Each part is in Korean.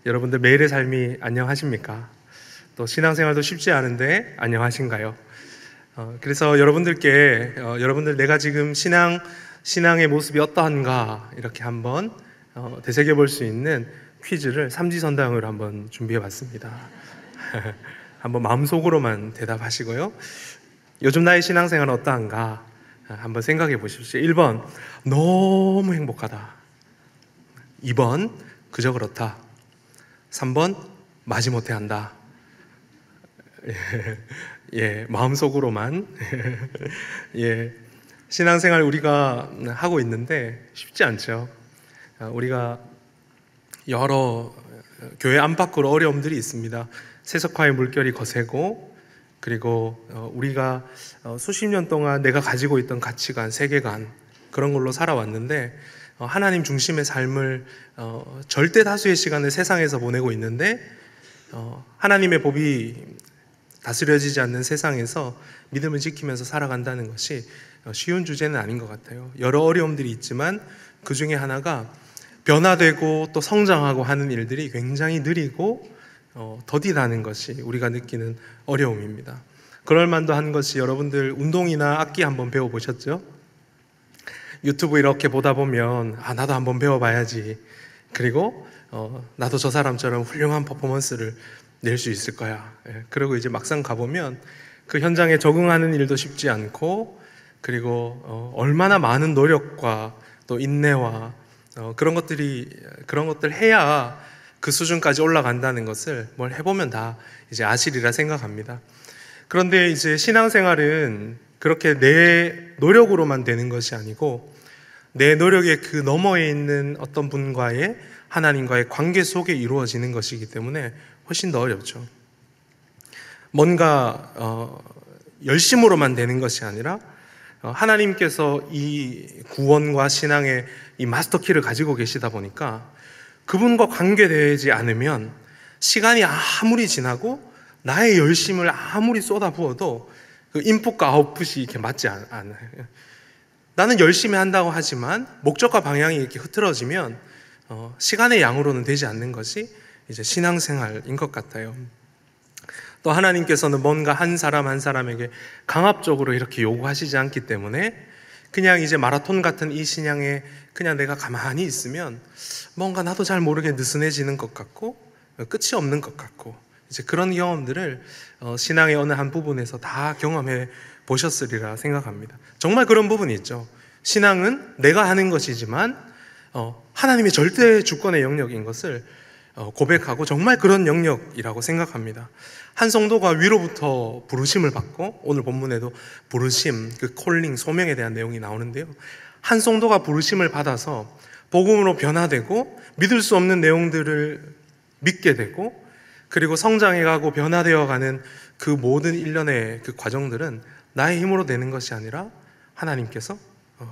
여러분들 매일의 삶이 안녕하십니까? 또 신앙생활도 쉽지 않은데 안녕하신가요? 그래서 여러분들께 여러분들 내가 지금 신앙의 모습이 어떠한가 이렇게 한번 되새겨 볼 수 있는 퀴즈를 삼지선다형으로 한번 준비해 봤습니다. 한번 마음속으로만 대답하시고요. 요즘 나의 신앙생활은 어떠한가 한번 생각해 보십시오. 1번 너무 행복하다. 2번 그저 그렇다. 3번 마지못해 한다. 예, 마음속으로만. 예, 신앙생활 우리가 하고 있는데 쉽지 않죠. 우리가 여러 교회 안팎으로 어려움들이 있습니다. 세속화의 물결이 거세고, 그리고 우리가 수십 년 동안 내가 가지고 있던 가치관, 세계관 그런 걸로 살아왔는데 하나님 중심의 삶을 절대 다수의 시간을 세상에서 보내고 있는데 하나님의 법이 다스려지지 않는 세상에서 믿음을 지키면서 살아간다는 것이 쉬운 주제는 아닌 것 같아요. 여러 어려움들이 있지만 그 중에 하나가 변화되고 또 성장하고 하는 일들이 굉장히 느리고 더디다는 것이 우리가 느끼는 어려움입니다. 그럴 만도 한 것이 여러분들 운동이나 악기 한번 배워보셨죠? 유튜브 이렇게 보다 보면 나도 한번 배워봐야지. 그리고 나도 저 사람처럼 훌륭한 퍼포먼스를 낼 수 있을 거야. 그리고 이제 막상 가보면 그 현장에 적응하는 일도 쉽지 않고, 그리고 얼마나 많은 노력과 또 인내와 그런 것들 해야 그 수준까지 올라간다는 것을 뭘 해보면 다 이제 아시리라 생각합니다. 그런데 이제 신앙생활은 그렇게 내 노력으로만 되는 것이 아니고 내 노력의 그 너머에 있는 어떤 분과의 하나님과의 관계 속에 이루어지는 것이기 때문에 훨씬 더 어렵죠. 뭔가 열심으로만 되는 것이 아니라 하나님께서 이 구원과 신앙의 이 마스터키를 가지고 계시다 보니까 그분과 관계되지 않으면 시간이 아무리 지나고 나의 열심을 아무리 쏟아부어도 그 인풋과 아웃풋이 이렇게 맞지 않아요. 나는 열심히 한다고 하지만 목적과 방향이 이렇게 흐트러지면 시간의 양으로는 되지 않는 것이 이제 신앙생활인 것 같아요. 또 하나님께서는 뭔가 한 사람 한 사람에게 강압적으로 이렇게 요구하시지 않기 때문에 그냥 이제 마라톤 같은 이 신앙에 그냥 내가 가만히 있으면 뭔가 나도 잘 모르게 느슨해지는 것 같고 끝이 없는 것 같고 이제 그런 경험들을 신앙의 어느 한 부분에서 다 경험해 보셨으리라 생각합니다. 정말 그런 부분이 있죠. 신앙은 내가 하는 것이지만 하나님의 절대 주권의 영역인 것을 고백하고 정말 그런 영역이라고 생각합니다. 한 성도가 위로부터 부르심을 받고, 오늘 본문에도 부르심, 그 콜링, 소명에 대한 내용이 나오는데요. 한 성도가 부르심을 받아서 복음으로 변화되고 믿을 수 없는 내용들을 믿게 되고, 그리고 성장해가고 변화되어가는 그 모든 일련의 그 과정들은 나의 힘으로 되는 것이 아니라 하나님께서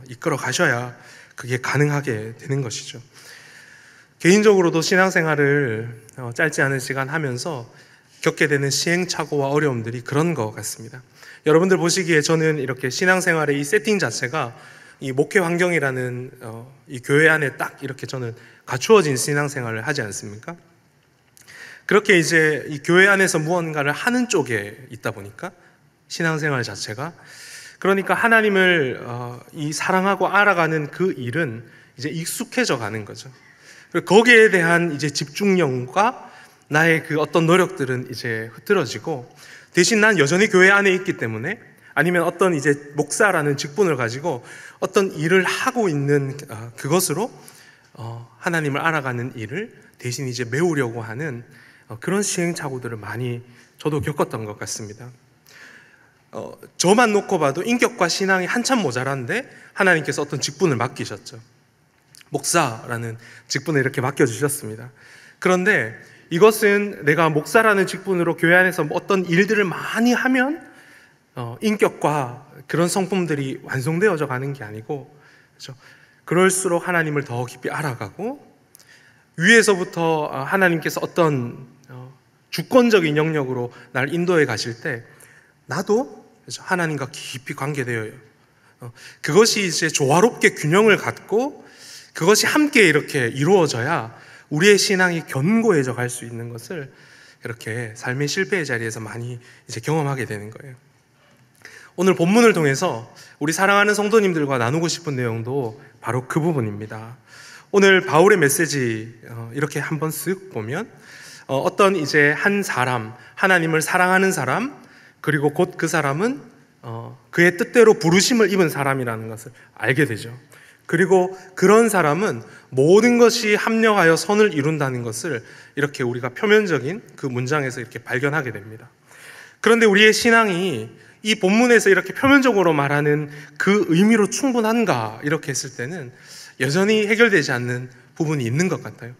이끌어 가셔야 그게 가능하게 되는 것이죠. 개인적으로도 신앙생활을 짧지 않은 시간 하면서 겪게 되는 시행착오와 어려움들이 그런 것 같습니다. 여러분들 보시기에 저는 이렇게 신앙생활의 이 세팅 자체가 이 목회 환경이라는 이 교회 안에 딱 이렇게 저는 갖추어진 신앙생활을 하지 않습니까? 그렇게 이제 이 교회 안에서 무언가를 하는 쪽에 있다 보니까 신앙생활 자체가, 그러니까 하나님을 이 사랑하고 알아가는 그 일은 이제 익숙해져 가는 거죠. 거기에 대한 이제 집중력과 나의 그 어떤 노력들은 이제 흐트러지고, 대신 난 여전히 교회 안에 있기 때문에, 아니면 어떤 이제 목사라는 직분을 가지고 어떤 일을 하고 있는 그것으로 하나님을 알아가는 일을 대신 이제 메우려고 하는 그런 시행착오들을 많이 저도 겪었던 것 같습니다. 저만 놓고 봐도 인격과 신앙이 한참 모자란데 하나님께서 어떤 직분을 맡기셨죠. 목사라는 직분을 이렇게 맡겨주셨습니다. 그런데 이것은 내가 목사라는 직분으로 교회 안에서 어떤 일들을 많이 하면 인격과 그런 성품들이 완성되어져 가는 게 아니고, 그렇죠? 그럴수록 하나님을 더 깊이 알아가고 위에서부터 하나님께서 어떤 주권적인 영역으로 날 인도해 가실 때 나도 하나님과 깊이 관계되어요. 그것이 이제 조화롭게 균형을 갖고 그것이 함께 이렇게 이루어져야 우리의 신앙이 견고해져 갈 수 있는 것을 이렇게 삶의 실패의 자리에서 많이 이제 경험하게 되는 거예요. 오늘 본문을 통해서 우리 사랑하는 성도님들과 나누고 싶은 내용도 바로 그 부분입니다. 오늘 바울의 메시지 이렇게 한번 쓱 보면 어떤 이제 한 사람, 하나님을 사랑하는 사람, 그리고 곧 그 사람은 그의 뜻대로 부르심을 입은 사람이라는 것을 알게 되죠. 그리고 그런 사람은 모든 것이 합력하여 선을 이룬다는 것을 이렇게 우리가 표면적인 그 문장에서 이렇게 발견하게 됩니다. 그런데 우리의 신앙이 이 본문에서 이렇게 표면적으로 말하는 그 의미로 충분한가 이렇게 했을 때는 여전히 해결되지 않는 부분이 있는 것 같아요.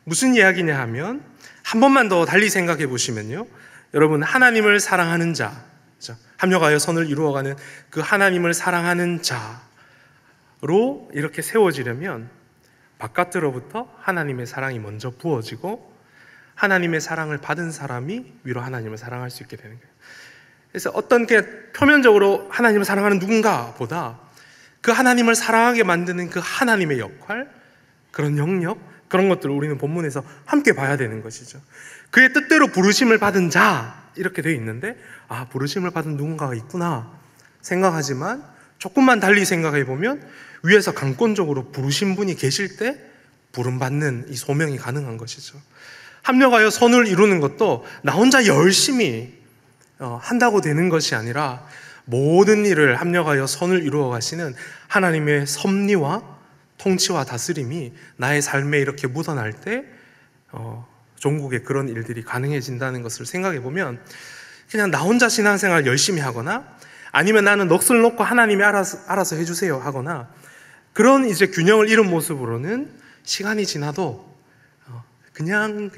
무슨 이야기냐 하면 한 번만 더 달리 생각해 보시면요, 여러분, 하나님을 사랑하는 자, 합력하여 선을 이루어가는 그 하나님을 사랑하는 자로 이렇게 세워지려면 바깥으로부터 하나님의 사랑이 먼저 부어지고 하나님의 사랑을 받은 사람이 위로 하나님을 사랑할 수 있게 되는 거예요. 그래서 어떤 게 표면적으로 하나님을 사랑하는 누군가보다 그 하나님을 사랑하게 만드는 그 하나님의 역할, 그런 영역, 그런 것들을 우리는 본문에서 함께 봐야 되는 것이죠. 그의 뜻대로 부르심을 받은 자 이렇게 되어 있는데, 아, 부르심을 받은 누군가가 있구나 생각하지만 조금만 달리 생각해 보면 위에서 강권적으로 부르신 분이 계실 때 부름받는 이 소명이 가능한 것이죠. 합력하여 선을 이루는 것도 나 혼자 열심히 한다고 되는 것이 아니라 모든 일을 합력하여 선을 이루어 가시는 하나님의 섭리와 통치와 다스림이 나의 삶에 이렇게 묻어날 때 종국에 그런 일들이 가능해진다는 것을 생각해 보면 그냥 나 혼자 신앙생활 열심히 하거나 아니면 나는 넋을 놓고 하나님이 알아서 해주세요 하거나 그런 이제 균형을 잃은 모습으로는 시간이 지나도 그냥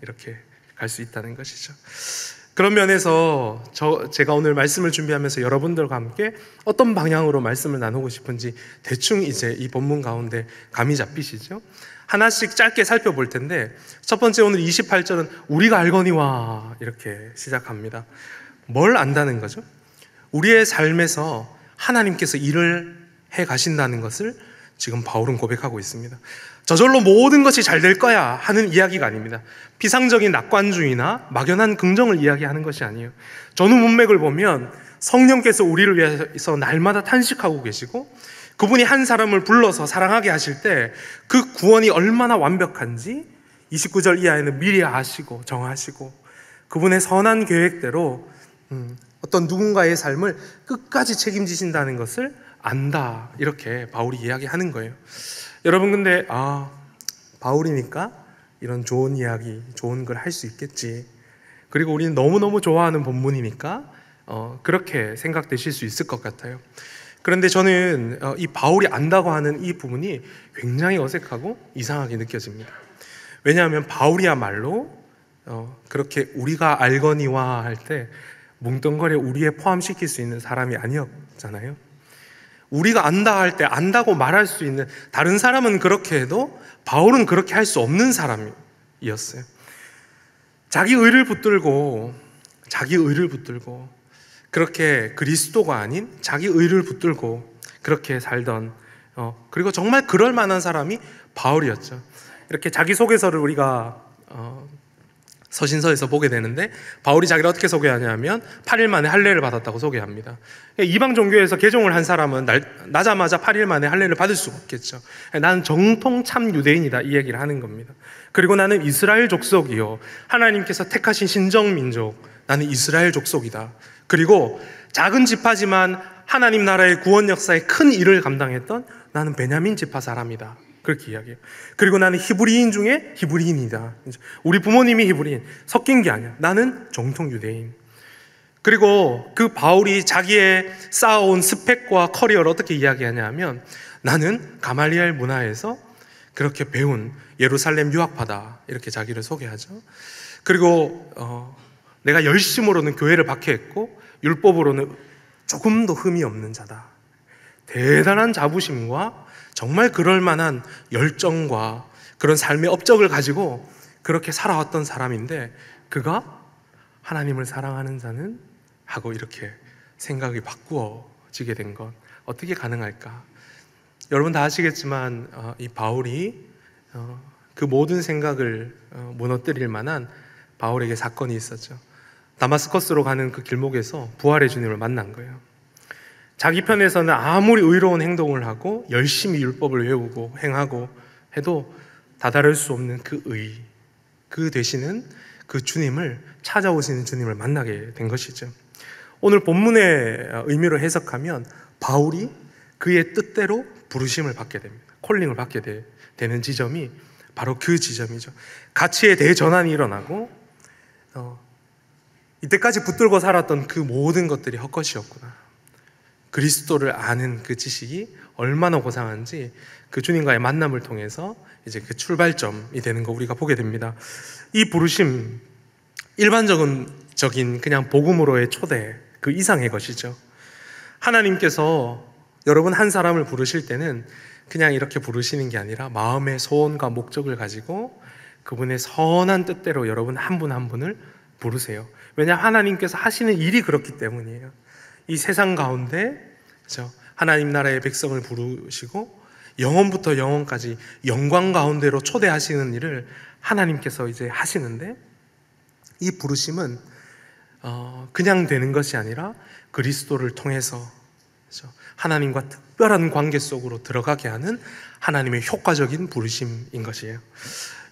이렇게 갈 수 있다는 것이죠. 그런 면에서 제가 오늘 말씀을 준비하면서 여러분들과 함께 어떤 방향으로 말씀을 나누고 싶은지 대충 이제 이 본문 가운데 감이 잡히시죠? 하나씩 짧게 살펴볼 텐데, 첫 번째 오늘 28절은 우리가 알거니와 이렇게 시작합니다. 뭘 안다는 거죠? 우리의 삶에서 하나님께서 일을 해 가신다는 것을 지금 바울은 고백하고 있습니다. 저절로 모든 것이 잘 될 거야 하는 이야기가 아닙니다. 피상적인 낙관주의나 막연한 긍정을 이야기하는 것이 아니에요. 전후 문맥을 보면 성령께서 우리를 위해서 날마다 탄식하고 계시고 그분이 한 사람을 불러서 사랑하게 하실 때 그 구원이 얼마나 완벽한지 29절 이하에는 미리 아시고 정하시고 그분의 선한 계획대로 어떤 누군가의 삶을 끝까지 책임지신다는 것을 안다, 이렇게 바울이 이야기하는 거예요. 여러분, 근데 바울이니까 이런 좋은 이야기, 좋은 걸 할 수 있겠지, 그리고 우리는 너무너무 좋아하는 본문이니까 그렇게 생각되실 수 있을 것 같아요. 그런데 저는 이 바울이 안다고 하는 이 부분이 굉장히 어색하고 이상하게 느껴집니다. 왜냐하면 바울이야말로 그렇게 우리가 알거니와 할 때 뭉뚱그려 우리에 포함시킬 수 있는 사람이 아니었잖아요. 우리가 안다 할 때 안다고 말할 수 있는, 다른 사람은 그렇게 해도 바울은 그렇게 할 수 없는 사람이었어요. 자기 의를 붙들고 그렇게 그리스도가 아닌 자기 의를 붙들고 그렇게 살던 그리고 정말 그럴 만한 사람이 바울이었죠. 이렇게 자기소개서를 우리가 서신서에서 보게 되는데 바울이 자기를 어떻게 소개하냐면 8일 만에 할례를 받았다고 소개합니다. 이방 종교에서 개종을 한 사람은 나자마자 8일 만에 할례를 받을 수가 없겠죠. 나는 정통 참 유대인이다, 이 얘기를 하는 겁니다. 그리고 나는 이스라엘 족속이요, 하나님께서 택하신 신정민족, 나는 이스라엘 족속이다. 그리고 작은 지파지만 하나님 나라의 구원 역사에 큰 일을 감당했던 나는 베냐민 지파 사람이다, 그렇게 이야기해요. 그리고 나는 히브리인 중에 히브리인이다. 우리 부모님이 히브리인, 섞인 게 아니야. 나는 정통 유대인. 그리고 그 바울이 자기의 쌓아온 스펙과 커리어를 어떻게 이야기하냐 하면 나는 가말리엘 문화에서 그렇게 배운 예루살렘 유학파다, 이렇게 자기를 소개하죠. 그리고 내가 열심으로는 교회를 박해했고 율법으로는 조금도 흠이 없는 자다. 대단한 자부심과 정말 그럴 만한 열정과 그런 삶의 업적을 가지고 그렇게 살아왔던 사람인데 그가 하나님을 사랑하는 자는 하고 이렇게 생각이 바꾸어지게 된 것, 어떻게 가능할까? 여러분 다 아시겠지만 이 바울이 그 모든 생각을 무너뜨릴 만한 바울에게 사건이 있었죠. 다마스커스로 가는 그 길목에서 부활의 주님을 만난 거예요. 자기 편에서는 아무리 의로운 행동을 하고 열심히 율법을 외우고 행하고 해도 다다를 수 없는 그 의, 그 되시는 그 주님을, 찾아오시는 주님을 만나게 된 것이죠. 오늘 본문의 의미로 해석하면 바울이 그의 뜻대로 부르심을 받게 됩니다. 콜링을 받게 되는 지점이 바로 그 지점이죠. 가치의 대전환이 일어나고 이때까지 붙들고 살았던 그 모든 것들이 헛것이었구나. 그리스도를 아는 그 지식이 얼마나 고상한지 그 주님과의 만남을 통해서 이제 그 출발점이 되는 거 우리가 보게 됩니다. 이 부르심, 일반적인 그냥 복음으로의 초대 그 이상의 것이죠. 하나님께서 여러분 한 사람을 부르실 때는 그냥 이렇게 부르시는 게 아니라 마음의 소원과 목적을 가지고 그분의 선한 뜻대로 여러분 한 분 한 분을 부르세요. 왜냐하면 하나님께서 하시는 일이 그렇기 때문이에요. 이 세상 가운데 그렇죠? 하나님 나라의 백성을 부르시고 영원부터 영원까지 영광 가운데로 초대하시는 일을 하나님께서 이제 하시는데, 이 부르심은 그냥 되는 것이 아니라 그리스도를 통해서 그렇죠? 하나님과 특별한 관계 속으로 들어가게 하는 하나님의 효과적인 부르심인 것이에요.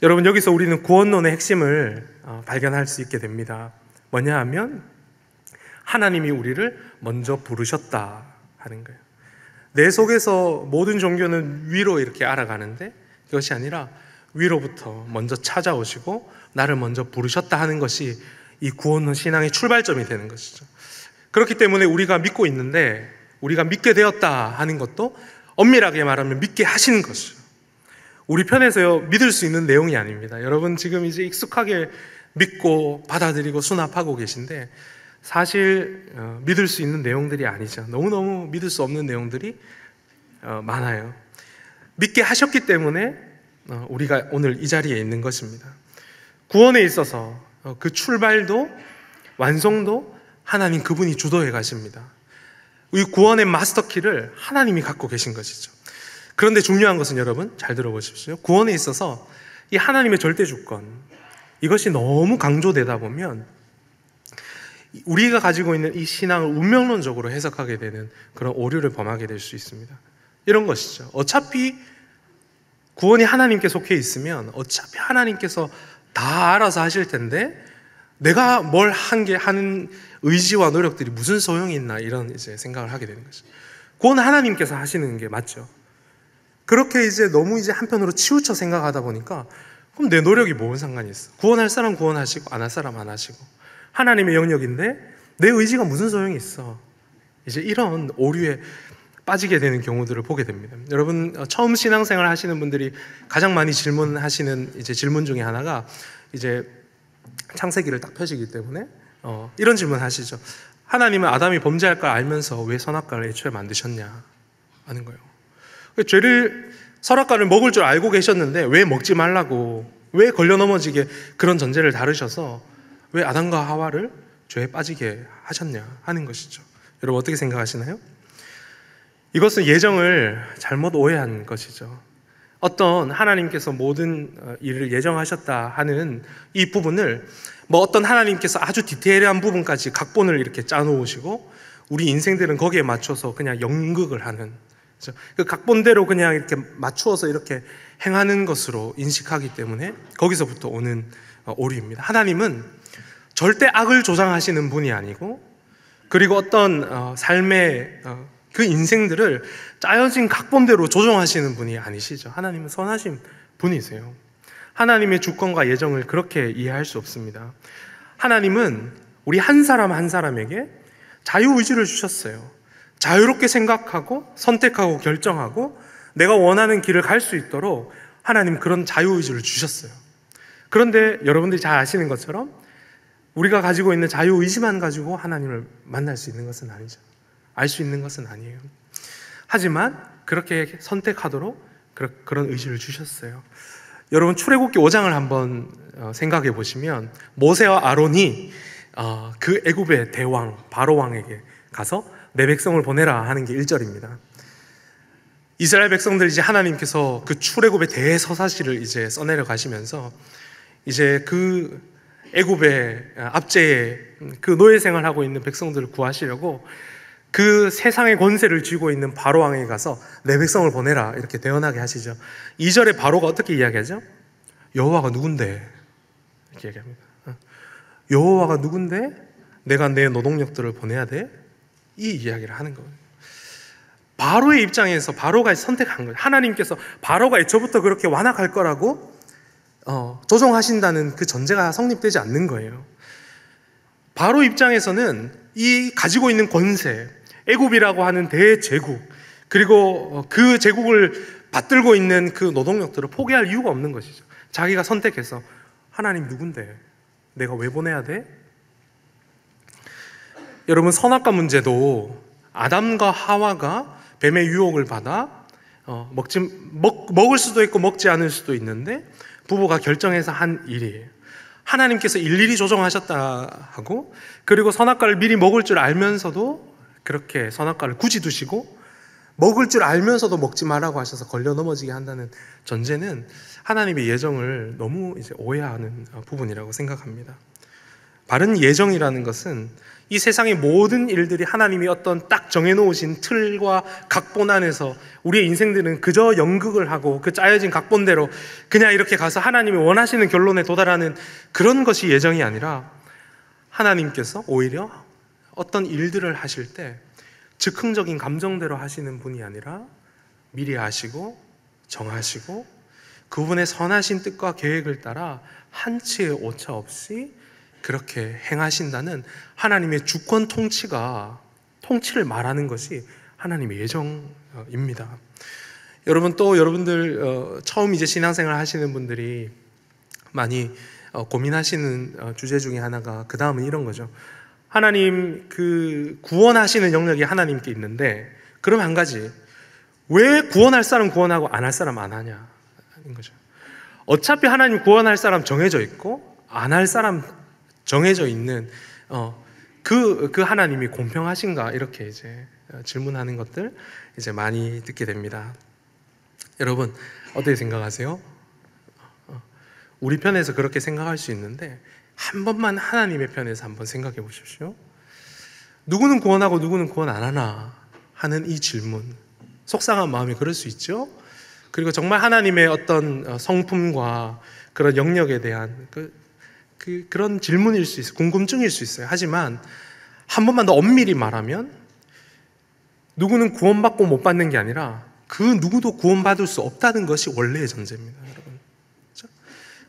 여러분, 여기서 우리는 구원론의 핵심을 발견할 수 있게 됩니다. 뭐냐 하면 하나님이 우리를 먼저 부르셨다 하는 거예요. 내 속에서 모든 종교는 위로 이렇게 알아가는데 그것이 아니라 위로부터 먼저 찾아오시고 나를 먼저 부르셨다 하는 것이 이 구원론 신앙의 출발점이 되는 것이죠. 그렇기 때문에 우리가 믿고 있는데 우리가 믿게 되었다 하는 것도 엄밀하게 말하면 믿게 하시는 것이죠. 우리 편에서 믿을 수 있는 내용이 아닙니다. 여러분 지금 이제 익숙하게 믿고 받아들이고 수납하고 계신데 사실 믿을 수 있는 내용들이 아니죠. 너무너무 믿을 수 없는 내용들이 많아요. 믿게 하셨기 때문에 우리가 오늘 이 자리에 있는 것입니다. 구원에 있어서 그 출발도 완성도 하나님 그분이 주도해 가십니다. 이 구원의 마스터키를 하나님이 갖고 계신 것이죠. 그런데 중요한 것은 여러분 잘 들어보십시오. 구원에 있어서 이 하나님의 절대 주권, 이것이 너무 강조되다 보면 우리가 가지고 있는 이 신앙을 운명론적으로 해석하게 되는 그런 오류를 범하게 될 수 있습니다. 이런 것이죠. 어차피 구원이 하나님께 속해 있으면 어차피 하나님께서 다 알아서 하실 텐데 내가 뭘 하는 의지와 노력들이 무슨 소용이 있나, 이런 이제 생각을 하게 되는 거죠. 구원은 하나님께서 하시는 게 맞죠. 그렇게 이제 너무 이제 한편으로 치우쳐 생각하다 보니까 그럼 내 노력이 뭔 상관이 있어? 구원할 사람 구원하시고 안 할 사람 안 하시고 하나님의 영역인데 내 의지가 무슨 소용이 있어? 이제 이런 오류에 빠지게 되는 경우들을 보게 됩니다. 여러분 처음 신앙생활 하시는 분들이 가장 많이 질문하시는 이제 질문 중에 하나가 이제 창세기를 딱 펴시기 때문에 이런 질문 하시죠. 하나님은 아담이 범죄할 걸 알면서 왜 선악과를 애초에 만드셨냐 하는 거예요. 선악과를 먹을 줄 알고 계셨는데 왜 먹지 말라고, 왜 걸려 넘어지게 그런 전제를 다루셔서 왜 아담과 하와를 죄에 빠지게 하셨냐 하는 것이죠. 여러분 어떻게 생각하시나요? 이것은 예정을 잘못 오해한 것이죠. 어떤 하나님께서 모든 일을 예정하셨다 하는 이 부분을 어떤 하나님께서 아주 디테일한 부분까지 각본을 이렇게 짜놓으시고 우리 인생들은 거기에 맞춰서 그냥 연극을 하는, 그 각본대로 그냥 이렇게 맞추어서 이렇게 행하는 것으로 인식하기 때문에 거기서부터 오는 오류입니다. 하나님은 절대 악을 조장하시는 분이 아니고, 그리고 어떤 삶의 그 인생들을 짜여진 각본대로 조정하시는 분이 아니시죠. 하나님은 선하신 분이세요. 하나님의 주권과 예정을 그렇게 이해할 수 없습니다. 하나님은 우리 한 사람 한 사람에게 자유의지를 주셨어요. 자유롭게 생각하고 선택하고 결정하고 내가 원하는 길을 갈 수 있도록 하나님 그런 자유의지를 주셨어요. 그런데 여러분들이 잘 아시는 것처럼 우리가 가지고 있는 자유의지만 가지고 하나님을 만날 수 있는 것은 아니죠. 알 수 있는 것은 아니에요. 하지만 그렇게 선택하도록 그런 의지를 주셨어요. 여러분 출애굽기 5장을 한번 생각해 보시면 모세와 아론이 그 애굽의 대왕 바로 왕에게 가서 내 백성을 보내라 하는 게 1절입니다. 이스라엘 백성들 이제 하나님께서 그 출애굽의 대서사시를 이제 써내려 가시면서 이제 그 애굽의 압제에 그 노예 생활하고 있는 백성들을 구하시려고 그 세상의 권세를 쥐고 있는 바로 왕에게 가서 내 백성을 보내라 이렇게 대언하게 하시죠. 2절에 바로가 어떻게 이야기하죠? 여호와가 누군데? 이렇게 얘기합니다. 여호와가 누군데 내가 내 노동력들을 보내야 돼? 이 이야기를 하는 거예요. 바로의 입장에서 바로가 선택한 거예요. 하나님께서 바로가 애초부터 그렇게 완악할 거라고 조종하신다는 그 전제가 성립되지 않는 거예요. 바로 입장에서는 이 가지고 있는 권세, 애굽이라고 하는 대제국, 그리고 그 제국을 받들고 있는 그 노동력들을 포기할 이유가 없는 것이죠. 자기가 선택해서 하나님 누군데? 내가 왜 보내야 돼? 여러분, 선악과 문제도 아담과 하와가 뱀의 유혹을 받아 먹을 수도 있고 먹지 않을 수도 있는데 부부가 결정해서 한 일이에요. 하나님께서 일일이 조정하셨다 하고, 그리고 선악과를 미리 먹을 줄 알면서도 그렇게 선악과를 굳이 두시고 먹을 줄 알면서도 먹지 말라고 하셔서 걸려 넘어지게 한다는 전제는 하나님의 예정을 너무 이제 오해하는 부분이라고 생각합니다. 바른 예정이라는 것은 이 세상의 모든 일들이 하나님이 어떤 딱 정해놓으신 틀과 각본 안에서 우리의 인생들은 그저 연극을 하고 그 짜여진 각본대로 그냥 이렇게 가서 하나님이 원하시는 결론에 도달하는 그런 것이 예정이 아니라, 하나님께서 오히려 어떤 일들을 하실 때 즉흥적인 감정대로 하시는 분이 아니라 미리 아시고 정하시고 그분의 선하신 뜻과 계획을 따라 한치의 오차 없이 그렇게 행하신다는 하나님의 주권 통치를 말하는 것이 하나님의 예정입니다. 여러분, 또 여러분들 처음 이제 신앙생활 하시는 분들이 많이 고민하시는 주제 중에 하나가 그 다음은 이런 거죠. 하나님 그 구원하시는 영역이 하나님께 있는데, 그럼 한 가지, 왜 구원할 사람 구원하고 안 할 사람 안 하냐는 거죠. 어차피 하나님 구원할 사람 정해져 있고 안 할 사람 정해져 있는 그 하나님이 공평하신가, 이렇게 이제 질문하는 것들 이제 많이 듣게 됩니다. 여러분, 어떻게 생각하세요? 우리 편에서 그렇게 생각할 수 있는데 한 번만 하나님의 편에서 한번 생각해 보십시오. 누구는 구원하고 누구는 구원 안 하나 하는 이 질문, 속상한 마음이 그럴 수 있죠. 그리고 정말 하나님의 어떤 성품과 그런 영역에 대한 그런 질문일 수 있어요. 궁금증일 수 있어요. 하지만 한 번만 더 엄밀히 말하면 누구는 구원받고 못 받는 게 아니라 그 누구도 구원받을 수 없다는 것이 원래의 전제입니다, 여러분. 그렇죠?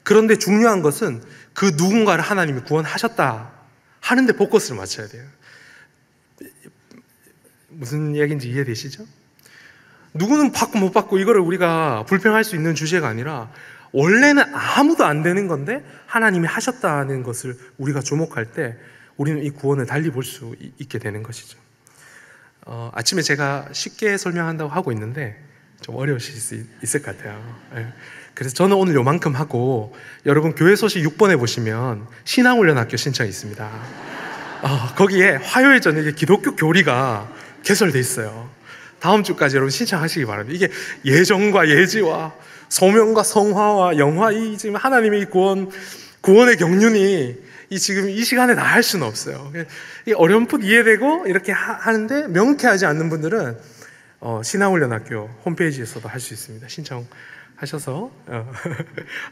그런데 중요한 것은 그 누군가를 하나님이 구원하셨다 하는데 포커스를 맞춰야 돼요. 무슨 이야기인지 이해되시죠? 누구는 받고 못 받고 이거를 우리가 불평할 수 있는 주제가 아니라 원래는 아무도 안 되는 건데 하나님이 하셨다는 것을 우리가 주목할 때 우리는 이 구원을 달리 볼 수 있게 되는 것이죠. 아침에 제가 쉽게 설명한다고 하고 있는데 좀 어려우실 수 있을 것 같아요. 네. 그래서 저는 오늘 요만큼 하고, 여러분 교회 소식 6번에 보시면 신앙훈련학교 신청이 있습니다. 거기에 화요일 저녁에 기독교 교리가 개설돼 있어요. 다음 주까지 여러분 신청하시기 바랍니다. 이게 예정과 예지와 소명과 성화와 영화, 이 지금 하나님의 구원의 경륜이 지금 이 시간에 다 할 수는 없어요. 이 어렴풋 이해되고 이렇게 하는데 명쾌하지 않는 분들은 신앙훈련학교 홈페이지에서도 할 수 있습니다. 신청하셔서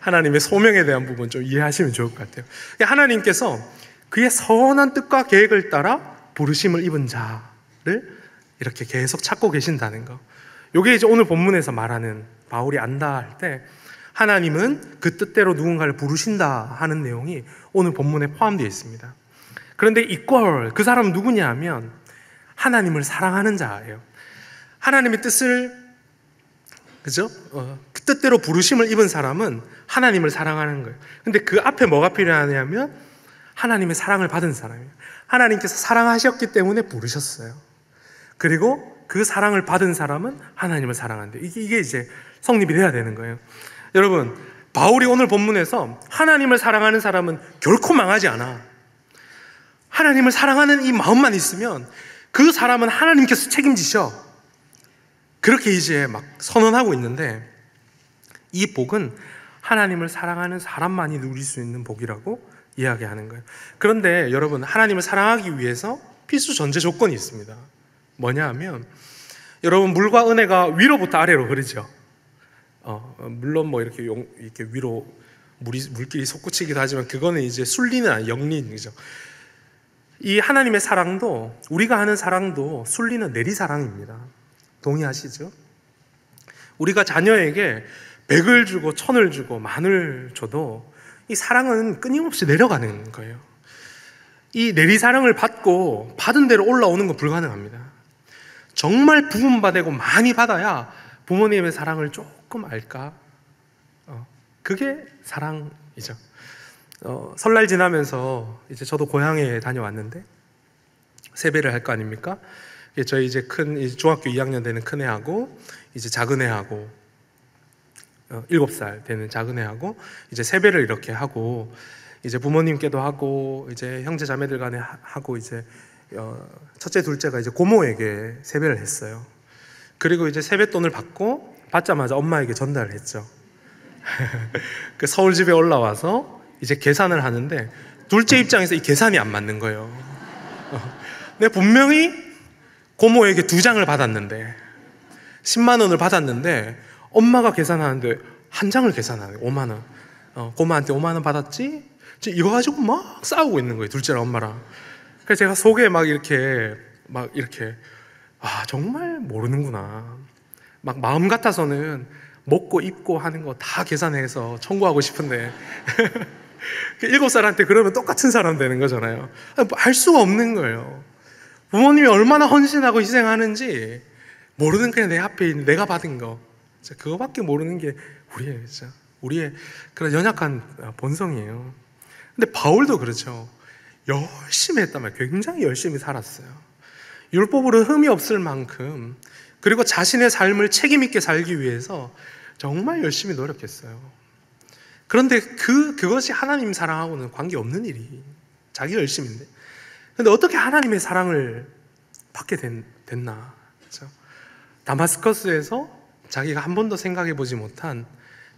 하나님의 소명에 대한 부분 좀 이해하시면 좋을 것 같아요. 하나님께서 그의 선한 뜻과 계획을 따라 부르심을 입은 자를 이렇게 계속 찾고 계신다는 거. 이게 이제 오늘 본문에서 말하는, 바울이 안다 할 때 하나님은 그 뜻대로 누군가를 부르신다 하는 내용이 오늘 본문에 포함되어 있습니다. 그런데 그 사람은 누구냐 하면 하나님을 사랑하는 자예요. 하나님의 뜻을, 그죠? 그 뜻대로 부르심을 입은 사람은 하나님을 사랑하는 거예요. 근데 그 앞에 뭐가 필요하냐면 하나님의 사랑을 받은 사람이에요. 하나님께서 사랑하셨기 때문에 부르셨어요. 그리고 그 사랑을 받은 사람은 하나님을 사랑한대요. 이게 이제 성립이 돼야 되는 거예요. 여러분, 바울이 오늘 본문에서 하나님을 사랑하는 사람은 결코 망하지 않아. 하나님을 사랑하는 이 마음만 있으면 그 사람은 하나님께서 책임지셔. 그렇게 이제 막 선언하고 있는데, 이 복은 하나님을 사랑하는 사람만이 누릴 수 있는 복이라고 이야기하는 거예요. 그런데 여러분, 하나님을 사랑하기 위해서 필수 전제 조건이 있습니다. 뭐냐 하면, 여러분, 물과 은혜가 위로부터 아래로 흐르죠. 물론 뭐 이렇게 위로 물길이 솟구치기도 하지만, 그거는 이제 순리는 영리이죠. 이 하나님의 사랑도, 우리가 하는 사랑도 순리는 내리사랑입니다. 동의하시죠? 우리가 자녀에게 100을 주고 1000을 주고 10,000을 줘도 이 사랑은 끊임없이 내려가는 거예요. 이 내리사랑을 받고 받은 대로 올라오는 건 불가능합니다. 정말 부음받고 많이 받아야 부모님의 사랑을 조금 알까? 그게 사랑이죠. 설날 지나면서 이제 저도 고향에 다녀왔는데 세배를 할 거 아닙니까? 저희 이제 중학교 2학년 되는 큰 애하고 이제 작은 애하고 7살 되는 작은 애하고 이제 세배를 이렇게 하고, 이제 부모님께도 하고 이제 형제 자매들 간에 하고, 이제 첫째 둘째가 이제 고모에게 세배를 했어요. 그리고 이제 세뱃돈을 받자마자 엄마에게 전달을 했죠. 그 서울 집에 올라와서 이제 계산을 하는데 둘째 입장에서 이 계산이 안 맞는 거예요. 내가 분명히 고모에게 2장을 받았는데 10만 원을 받았는데 엄마가 계산하는데 1장을 계산하네. 5만 원. 고모한테 5만 원 받았지? 이거 가지고 막 싸우고 있는 거예요, 둘째랑 엄마랑. 그래서 제가 속에 막 이렇게 정말 모르는구나. 막 마음 같아서는 먹고 입고 하는 거 다 계산해서 청구하고 싶은데 7살한테 그러면 똑같은 사람 되는 거잖아요. 알 수가 없는 거예요. 부모님이 얼마나 헌신하고 희생하는지 모르는, 그냥 내 앞에 있는 내가 받은 거, 그거밖에 모르는 게 우리의 그런 연약한 본성이에요. 근데 바울도 그렇죠. 열심히 했단 말이에요. 굉장히 열심히 살았어요. 율법으로 흠이 없을 만큼, 그리고 자신의 삶을 책임 있게 살기 위해서 정말 열심히 노력했어요. 그런데 그것이 하나님 사랑하고는 관계없는 일이, 자기 열심인데. 근데 어떻게 하나님의 사랑을 받게 됐나? 그렇죠? 다마스커스에서 자기가 한 번도 생각해 보지 못한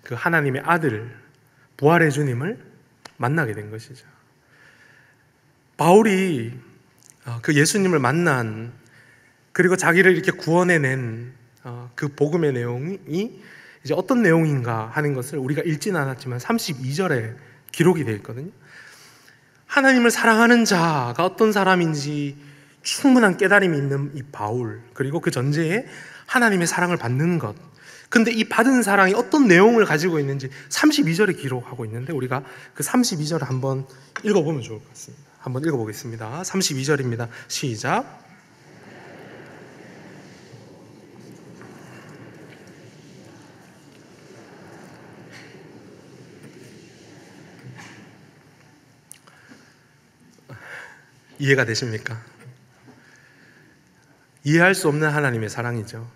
그 하나님의 아들, 부활의 주님을 만나게 된 것이죠. 바울이 그 예수님을 만난, 그리고 자기를 이렇게 구원해낸 그 복음의 내용이 이제 어떤 내용인가 하는 것을 우리가 읽지는 않았지만 32절에 기록이 되어 있거든요. 하나님을 사랑하는 자가 어떤 사람인지 충분한 깨달음이 있는 이 바울, 그리고 그 전제에 하나님의 사랑을 받는 것, 근데 이 받은 사랑이 어떤 내용을 가지고 있는지 32절에 기록하고 있는데, 우리가 그 32절을 한번 읽어보면 좋을 것 같습니다. 한번 읽어보겠습니다. 32절입니다. 시작. 이해가 되십니까? 이해할 수 없는 하나님의 사랑이죠.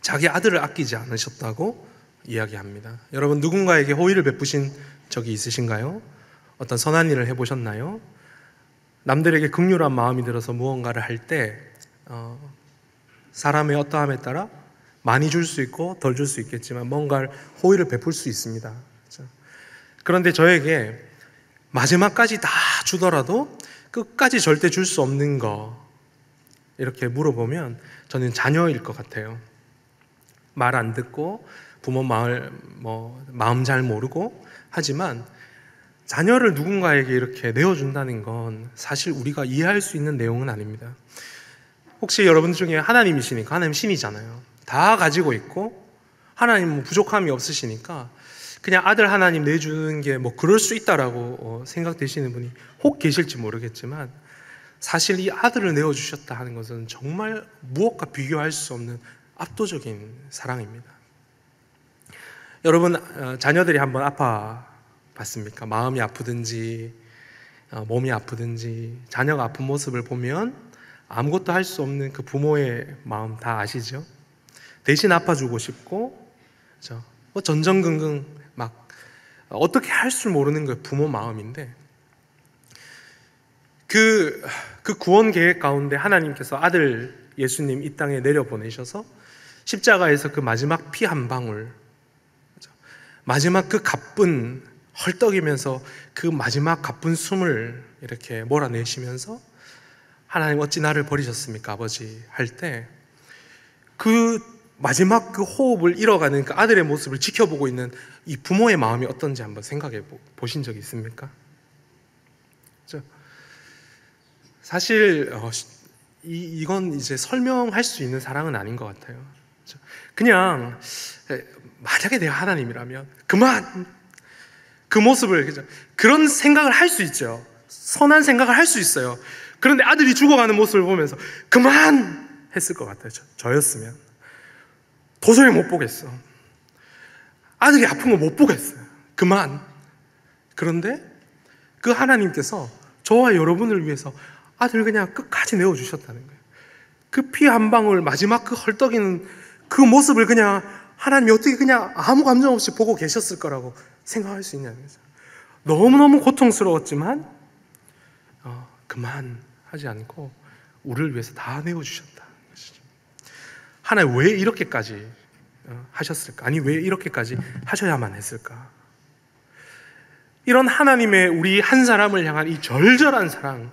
자기 아들을 아끼지 않으셨다고 이야기합니다. 여러분, 누군가에게 호의를 베푸신 적이 있으신가요? 어떤 선한 일을 해보셨나요? 남들에게 긍휼한 마음이 들어서 무언가를 할 때 사람의 어떠함에 따라 많이 줄 수 있고 덜 줄 수 있겠지만 뭔가를 호의를 베풀 수 있습니다. 그렇죠? 그런데 저에게 마지막까지 다 주더라도 끝까지 절대 줄 수 없는 거, 이렇게 물어보면 저는 자녀일 것 같아요. 말 안 듣고 부모 마음 잘 모르고 하지만 자녀를 누군가에게 이렇게 내어준다는 건 사실 우리가 이해할 수 있는 내용은 아닙니다. 혹시 여러분 중에 하나님이시니까, 하나님 신이잖아요. 다 가지고 있고 하나님 부족함이 없으시니까 그냥 아들 하나님 내주는 게 그럴 수 있다라고 생각되시는 분이 혹 계실지 모르겠지만, 사실 이 아들을 내어주셨다 하는 것은 정말 무엇과 비교할 수 없는 압도적인 사랑입니다. 여러분, 자녀들이 한번 아파봤습니까? 마음이 아프든지 몸이 아프든지 자녀가 아픈 모습을 보면 아무것도 할 수 없는 그 부모의 마음 다 아시죠? 대신 아파주고 싶고, 그렇죠? 전전긍긍 막 어떻게 할 줄 모르는 그 부모 마음인데, 그 구원 계획 가운데 하나님께서 아들 예수님 이 땅에 내려보내셔서 십자가에서 그 마지막 피 한 방울, 마지막 그 가쁜 헐떡이면서 그 마지막 가쁜 숨을 이렇게 몰아내시면서 하나님 어찌 나를 버리셨습니까 아버지 할 때 그 마지막 그 호흡을 잃어가는 그 아들의 모습을 지켜보고 있는 이 부모의 마음이 어떤지 한번 생각해 보신 적이 있습니까? 사실 이건 이제 설명할 수 있는 사랑은 아닌 것 같아요. 그냥 만약에 내가 하나님이라면 그만 그 모습을 그런 생각을 할 수 있죠. 선한 생각을 할 수 있어요. 그런데 아들이 죽어가는 모습을 보면서 그만 했을 것 같아요. 저였으면 도저히 못 보겠어. 아들이 아픈 거 못 보겠어요. 그만. 그런데 그 하나님께서 저와 여러분을 위해서 아들 그냥 끝까지 내어주셨다는 거예요. 그 피 한 방울 마지막 그 헐떡이는 그 모습을 그냥 하나님이 어떻게 그냥 아무 감정 없이 보고 계셨을 거라고 생각할 수 있냐는 거죠. 너무너무 고통스러웠지만 그만 하지 않고 우리를 위해서 다 내어주셨다는 것이죠. 하나님 왜 이렇게까지 하셨을까? 아니 왜 이렇게까지 하셔야만 했을까? 이런 하나님의 우리 한 사람을 향한 이 절절한 사랑,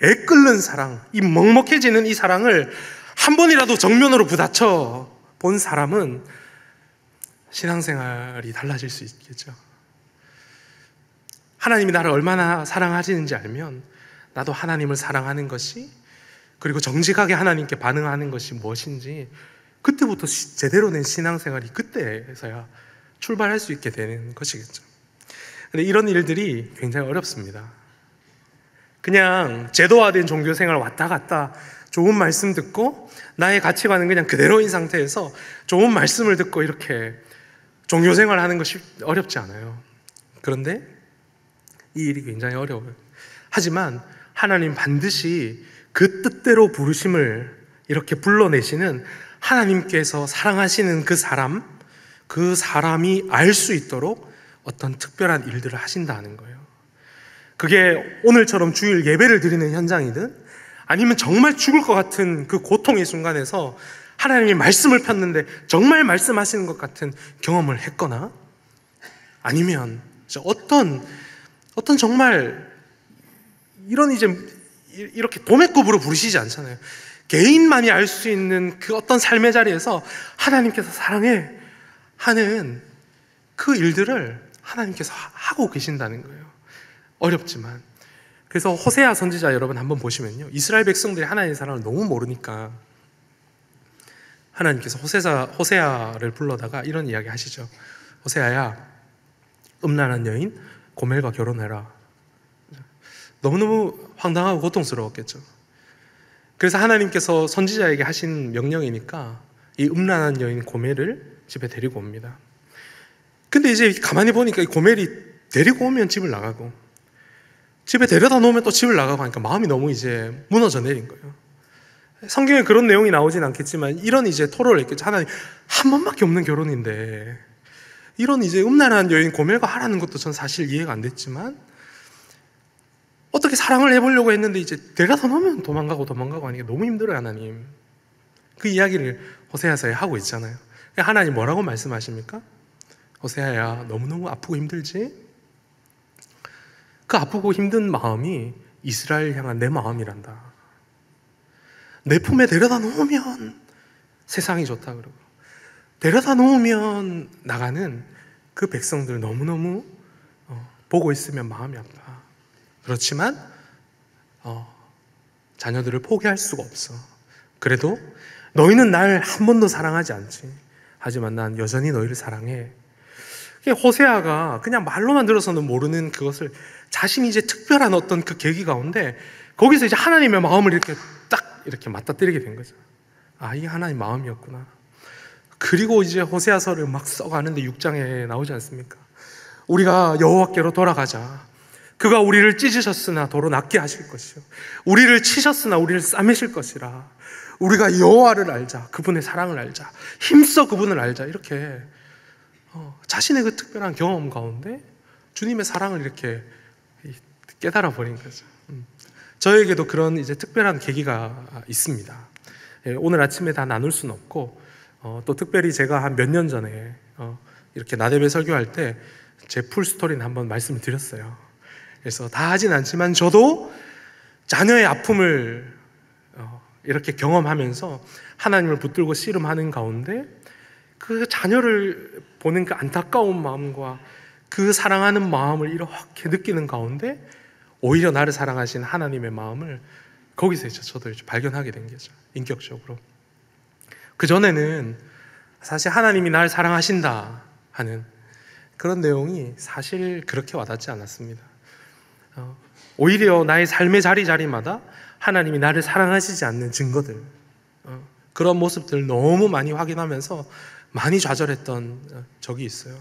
애끓는 사랑, 이 먹먹해지는 이 사랑을 한 번이라도 정면으로 부딪혀 본 사람은 신앙생활이 달라질 수 있겠죠. 하나님이 나를 얼마나 사랑하시는지 알면 나도 하나님을 사랑하는 것이, 그리고 정직하게 하나님께 반응하는 것이 무엇인지 그때부터 제대로 된 신앙생활이 그때에서야 출발할 수 있게 되는 것이겠죠. 근데 이런 일들이 굉장히 어렵습니다. 그냥 제도화된 종교생활 왔다 갔다 좋은 말씀 듣고 나의 가치관은 그냥 그대로인 상태에서 좋은 말씀을 듣고 이렇게 종교생활 하는 것이 어렵지 않아요. 그런데 이 일이 굉장히 어려워요. 하지만 하나님 반드시 그 뜻대로 부르심을 이렇게 불러내시는 하나님께서 사랑하시는 그 사람이 알 수 있도록 어떤 특별한 일들을 하신다는 거예요. 그게 오늘처럼 주일 예배를 드리는 현장이든 아니면 정말 죽을 것 같은 그 고통의 순간에서 하나님이 말씀을 폈는데 정말 말씀하시는 것 같은 경험을 했거나, 아니면 어떤 정말 이런 이제 이렇게 도매급으로 부르시지 않잖아요. 개인만이 알 수 있는 그 어떤 삶의 자리에서 하나님께서 사랑해 하는 그 일들을 하나님께서 하고 계신다는 거예요. 어렵지만. 그래서 호세아 선지자 여러분 한번 보시면요, 이스라엘 백성들이 하나님의 사랑을 너무 모르니까 하나님께서 호세아를 불러다가 이런 이야기 하시죠. 호세아야, 음란한 여인 고멜과 결혼해라. 너무너무 황당하고 고통스러웠겠죠. 그래서 하나님께서 선지자에게 하신 명령이니까 이 음란한 여인 고멜을 집에 데리고 옵니다. 근데 이제 가만히 보니까 이 고멜이 데리고 오면 집을 나가고 집에 데려다 놓으면 또 집을 나가고 하니까 마음이 너무 이제 무너져 내린 거예요. 성경에 그런 내용이 나오진 않겠지만 이런 이제 토로를 했겠죠. 하나님, 한 번밖에 없는 결혼인데 이런 이제 음란한 여인 고멜과 하라는 것도 전 사실 이해가 안 됐지만 어떻게 사랑을 해보려고 했는데 이제 데려다 놓으면 도망가고 하니까 너무 힘들어요. 하나님, 그 이야기를 호세아서에 하고 있잖아요. 하나님 뭐라고 말씀하십니까? 호세아야, 너무너무 아프고 힘들지? 그 아프고 힘든 마음이 이스라엘 향한 내 마음이란다. 내 품에 데려다 놓으면 세상이 좋다 그러고 데려다 놓으면 나가는 그 백성들 너무너무 보고 있으면 마음이 아파. 그렇지만 자녀들을 포기할 수가 없어. 그래도 너희는 날 한 번도 사랑하지 않지. 하지만 난 여전히 너희를 사랑해. 호세아가 그냥 말로만 들어서는 모르는 그것을 자신이 이제 특별한 어떤 그 계기 가운데 거기서 이제 하나님의 마음을 이렇게 딱 이렇게 맞닥뜨리게 된 거죠. 아, 이게 하나님 마음이었구나. 그리고 이제 호세아서를 막 써가는데 6장에 나오지 않습니까? 우리가 여호와께로 돌아가자. 그가 우리를 찢으셨으나 도로 낫게 하실 것이요, 우리를 치셨으나 우리를 싸매실 것이라. 우리가 여호와를 알자. 그분의 사랑을 알자. 힘써 그분을 알자. 이렇게 자신의 그 특별한 경험 가운데 주님의 사랑을 이렇게 깨달아 버린 거죠. 저에게도 그런 이제 특별한 계기가 있습니다. 오늘 아침에 다 나눌 수는 없고 또 특별히 제가 한 몇 년 전에 이렇게 나대배 설교할 때 제 풀스토리는 한번 말씀을 드렸어요. 그래서 다 하진 않지만 저도 자녀의 아픔을 이렇게 경험하면서 하나님을 붙들고 씨름하는 가운데 그 자녀를 보는 그 안타까운 마음과 그 사랑하는 마음을 이렇게 느끼는 가운데 오히려 나를 사랑하신 하나님의 마음을 거기서 저도 발견하게 된 거죠. 인격적으로. 그전에는 사실 하나님이 나를 사랑하신다 하는 그런 내용이 사실 그렇게 와닿지 않았습니다. 오히려 나의 삶의 자리자리마다 하나님이 나를 사랑하시지 않는 증거들, 그런 모습들을 너무 많이 확인하면서 많이 좌절했던 적이 있어요.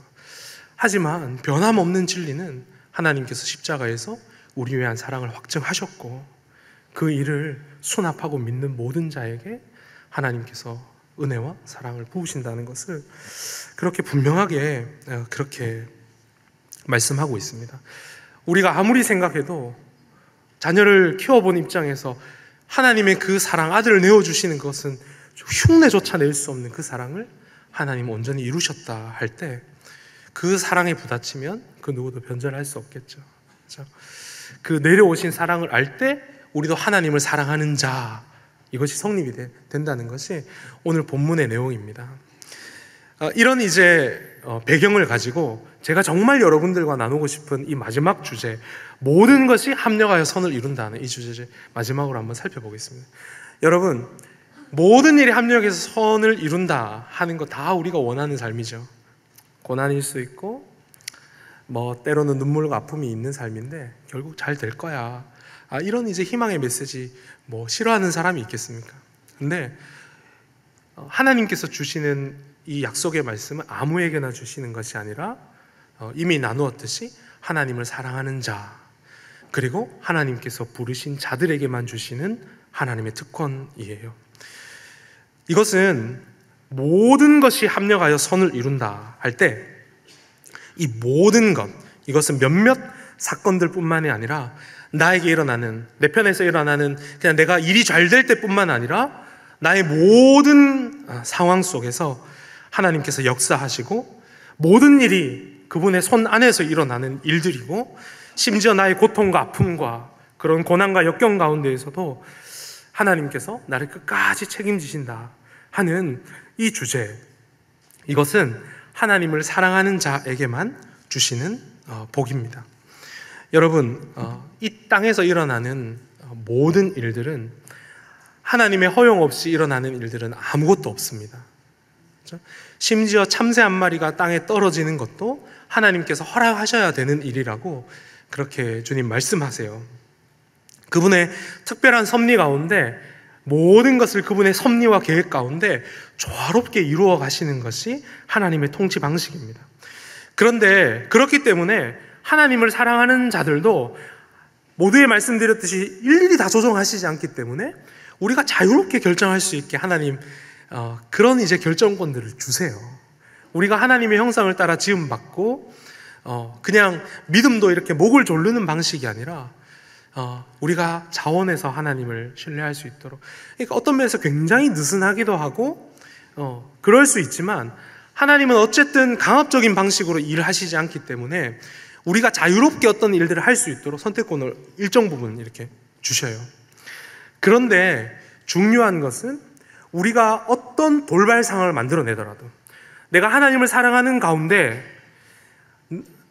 하지만 변함없는 진리는 하나님께서 십자가에서 우리 위한 사랑을 확증하셨고 그 일을 수납하고 믿는 모든 자에게 하나님께서 은혜와 사랑을 부으신다는 것을 그렇게 분명하게 그렇게 말씀하고 있습니다. 우리가 아무리 생각해도 자녀를 키워본 입장에서 하나님의 그 사랑, 아들을 내어주시는 것은 흉내조차 낼 수 없는 그 사랑을 하나님 온전히 이루셨다 할 때 그 사랑에 부딪히면 그 누구도 변절할 수 없겠죠. 그렇죠? 그 내려오신 사랑을 알 때 우리도 하나님을 사랑하는 자, 이것이 성립이 된다는 것이 오늘 본문의 내용입니다. 이런 이제 배경을 가지고 제가 정말 여러분들과 나누고 싶은 이 마지막 주제, 모든 것이 합력하여 선을 이룬다는 이 주제 마지막으로 한번 살펴보겠습니다. 여러분, 모든 일이 합력해서 선을 이룬다 하는 거 다 우리가 원하는 삶이죠. 고난일 수 있고 때로는 눈물과 아픔이 있는 삶인데 결국 잘 될 거야. 이런 이제 희망의 메시지 싫어하는 사람이 있겠습니까? 근데 하나님께서 주시는 이 약속의 말씀은 아무에게나 주시는 것이 아니라 이미 나누었듯이 하나님을 사랑하는 자, 그리고 하나님께서 부르신 자들에게만 주시는 하나님의 특권이에요. 이것은 모든 것이 합력하여 선을 이룬다 할 때 이 모든 것, 이것은 몇몇 사건들 뿐만이 아니라 나에게 일어나는, 내 편에서 일어나는 그냥 내가 일이 잘 될 때뿐만 아니라 나의 모든 상황 속에서 하나님께서 역사하시고 모든 일이 그분의 손 안에서 일어나는 일들이고, 심지어 나의 고통과 아픔과 그런 고난과 역경 가운데에서도 하나님께서 나를 끝까지 책임지신다 하는 이 주제, 이것은 하나님을 사랑하는 자에게만 주시는 복입니다. 여러분, 이 땅에서 일어나는 모든 일들은, 하나님의 허용 없이 일어나는 일들은 아무것도 없습니다. 그렇죠? 심지어 참새 한 마리가 땅에 떨어지는 것도 하나님께서 허락하셔야 되는 일이라고 그렇게 주님 말씀하세요. 그분의 특별한 섭리 가운데 모든 것을 그분의 섭리와 계획 가운데 조화롭게 이루어 가시는 것이 하나님의 통치 방식입니다. 그런데 그렇기 때문에 하나님을 사랑하는 자들도 모두에 말씀드렸듯이 일일이 다 조정하시지 않기 때문에 우리가 자유롭게 결정할 수 있게 하나님 그런 이제 결정권들을 주세요. 우리가 하나님의 형상을 따라 지음받고 그냥 믿음도 이렇게 목을 조르는 방식이 아니라 우리가 자원해서 하나님을 신뢰할 수 있도록, 그러니까 어떤 면에서 굉장히 느슨하기도 하고 그럴 수 있지만 하나님은 어쨌든 강압적인 방식으로 일을 하시지 않기 때문에 우리가 자유롭게 어떤 일들을 할 수 있도록 선택권을 일정 부분 이렇게 주셔요. 그런데 중요한 것은 우리가 어떤 돌발 상황을 만들어내더라도 내가 하나님을 사랑하는 가운데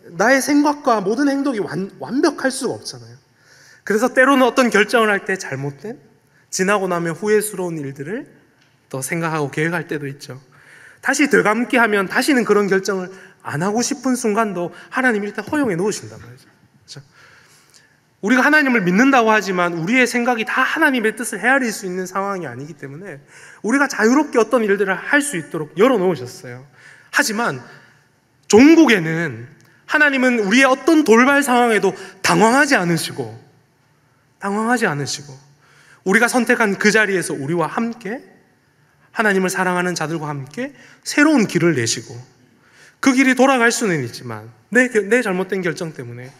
나의 생각과 모든 행동이 완벽할 수가 없잖아요. 그래서 때로는 어떤 결정을 할 때 잘못된, 지나고 나면 후회스러운 일들을 또 생각하고 계획할 때도 있죠. 다시 되감기 하면 다시는 그런 결정을 안 하고 싶은 순간도 하나님이 일단 허용해 놓으신단 말이죠. 그렇죠? 우리가 하나님을 믿는다고 하지만 우리의 생각이 다 하나님의 뜻을 헤아릴 수 있는 상황이 아니기 때문에 우리가 자유롭게 어떤 일들을 할 수 있도록 열어놓으셨어요. 하지만 종국에는 하나님은 우리의 어떤 돌발 상황에도 당황하지 않으시고 우리가 선택한 그 자리에서 우리와 함께, 하나님을 사랑하는 자들과 함께 새로운 길을 내시고, 그 길이 돌아갈 수는 있지만 내 잘못된 결정 때문에,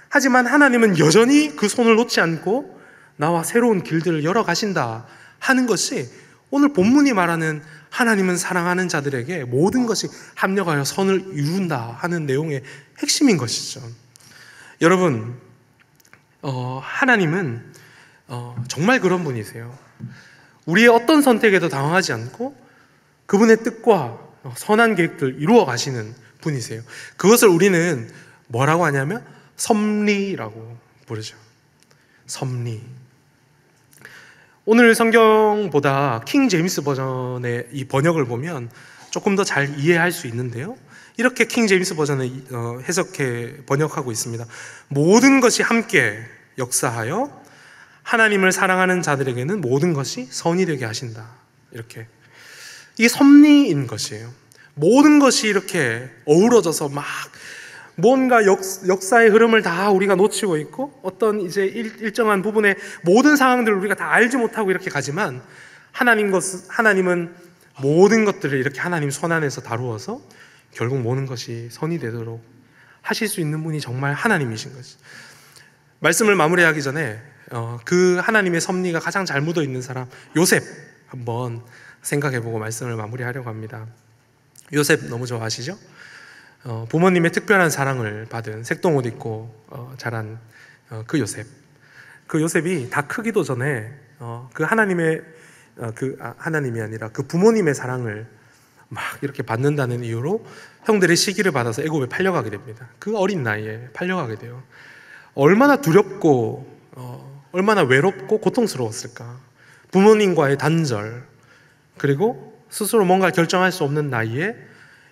하지만 하나님은 여전히 그 손을 놓지 않고 나와 새로운 길들을 열어가신다 하는 것이 오늘 본문이 말하는 하나님은 사랑하는 자들에게 모든 것이 합력하여 선을 이룬다 하는 내용의 핵심인 것이죠. 여러분, 하나님은 정말 그런 분이세요. 우리의 어떤 선택에도 당황하지 않고 그분의 뜻과 선한 계획들 이루어 가시는 분이세요. 그것을 우리는 뭐라고 하냐면 섭리라고 부르죠. 섭리. 오늘 성경보다 킹 제임스 버전의 이 번역을 보면 조금 더 잘 이해할 수 있는데요, 이렇게 킹 제임스 버전을 해석해 번역하고 있습니다. 모든 것이 함께 역사하여 하나님을 사랑하는 자들에게는 모든 것이 선이 되게 하신다. 이렇게. 이게 섭리인 것이에요. 모든 것이 이렇게 어우러져서 막 뭔가 역사의 흐름을 다 우리가 놓치고 있고, 어떤 이제 일정한 부분의 모든 상황들을 우리가 다 알지 못하고 이렇게 가지만, 하나님은 모든 것들을 이렇게 하나님 손 안에서 다루어서 결국 모든 것이 선이 되도록 하실 수 있는 분이 정말 하나님이신 거죠. 말씀을 마무리하기 전에 그 하나님의 섭리가 가장 잘 묻어 있는 사람 요셉 한번 생각해보고 말씀을 마무리하려고 합니다. 요셉 너무 좋아하시죠? 부모님의 특별한 사랑을 받은, 색동옷 입고 자란 그 요셉. 그 요셉이 다 크기도 전에 그 하나님의 하나님이 아니라 그 부모님의 사랑을 막 이렇게 받는다는 이유로 형들의 시기를 받아서 애굽에 팔려가게 됩니다. 그 어린 나이에 팔려가게 돼요. 얼마나 두렵고 얼마나 외롭고 고통스러웠을까. 부모님과의 단절, 그리고 스스로 뭔가 결정할 수 없는 나이에